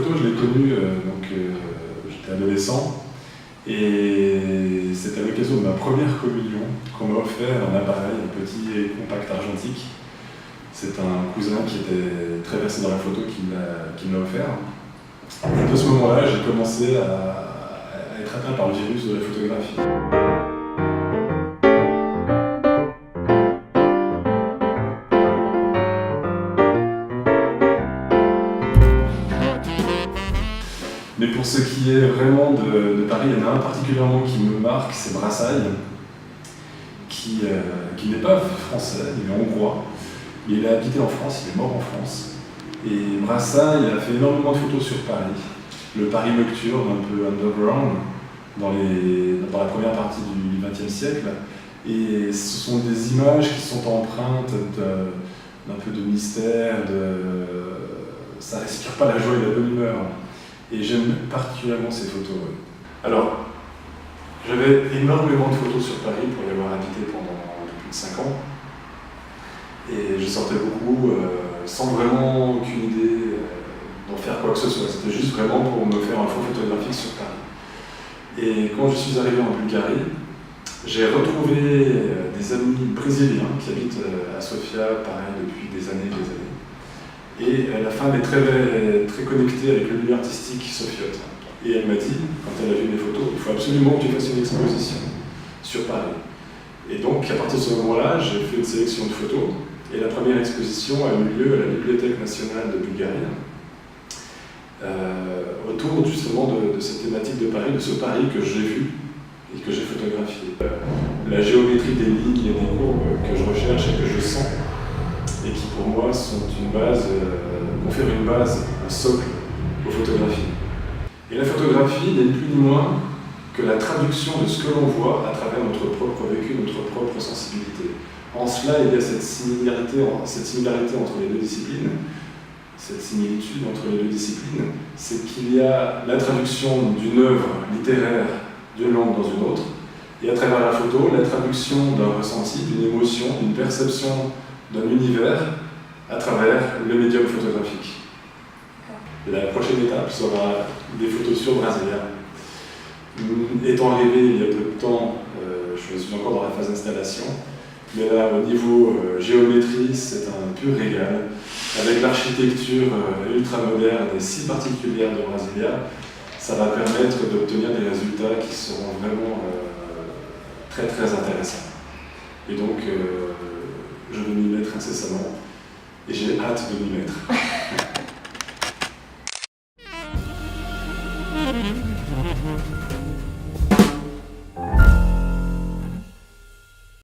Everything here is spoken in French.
photo, je l'ai connu, j'étais adolescent, et c'était à l'occasion de ma première communion qu'on m'a offert un appareil, un petit compact argentique. C'est un cousin qui était très versé dans la photo qui me l'a offert. Et de ce moment-là, j'ai commencé à être atteint par le virus de la photographie. Mais pour ce qui est vraiment de Paris, il y en a un particulièrement qui me marque, c'est Brassailles, qui n'est pas français, il est hongrois. Il a habité en France, il est mort en France. Et Brassailles a fait énormément de photos sur Paris. Le Paris nocturne, un peu underground, dans la première partie du XXe siècle. Et ce sont des images qui sont empreintes d'un peu de mystère, ça ne respire pas la joie et la bonne humeur. Et j'aime particulièrement ces photos. Alors, j'avais énormément de photos sur Paris pour y avoir habité pendant plus de 5 ans. Et je sortais beaucoup sans vraiment aucune idée d'en faire quoi que ce soit. C'était juste vraiment pour me faire un fond photographique sur Paris. Et quand je suis arrivé en Bulgarie, j'ai retrouvé des amis brésiliens qui habitent à Sofia, pareil, depuis des années et des années. Et la femme est très, très connectée avec le milieu artistique sofiote. Et elle m'a dit, quand elle a vu mes photos, il faut absolument que tu fasses une exposition sur Paris. Et donc, à partir de ce moment-là, j'ai fait une sélection de photos. Et la première exposition a eu lieu à la Bibliothèque nationale de Bulgarie, autour justement de cette thématique de Paris, de ce Paris que j'ai vu et que j'ai photographié. La géométrie des lignes et des courbes que je recherche et que je sens, et qui pour moi sont une base, confèrent une base, un socle aux photographies. Et la photographie n'est ni plus ni moins que la traduction de ce que l'on voit à travers notre propre vécu, notre propre sensibilité. En cela, il y a cette similarité entre les deux disciplines, cette similitude entre les deux disciplines, c'est qu'il y a la traduction d'une œuvre littéraire d'une langue dans une autre, et à travers la photo, la traduction d'un ressenti, d'une émotion, d'une perception d'un univers à travers le médium photographique. Et la prochaine étape sera des photos sur Brasilia. Étant arrivé il y a peu de temps, je suis encore dans la phase d'installation, mais là, au niveau géométrie, c'est un pur régal. Avec l'architecture ultra-moderne et si particulière de Brasilia, ça va permettre d'obtenir des résultats qui seront vraiment très très intéressants. Et donc, je vais m'y mettre incessamment, et j'ai hâte de m'y mettre.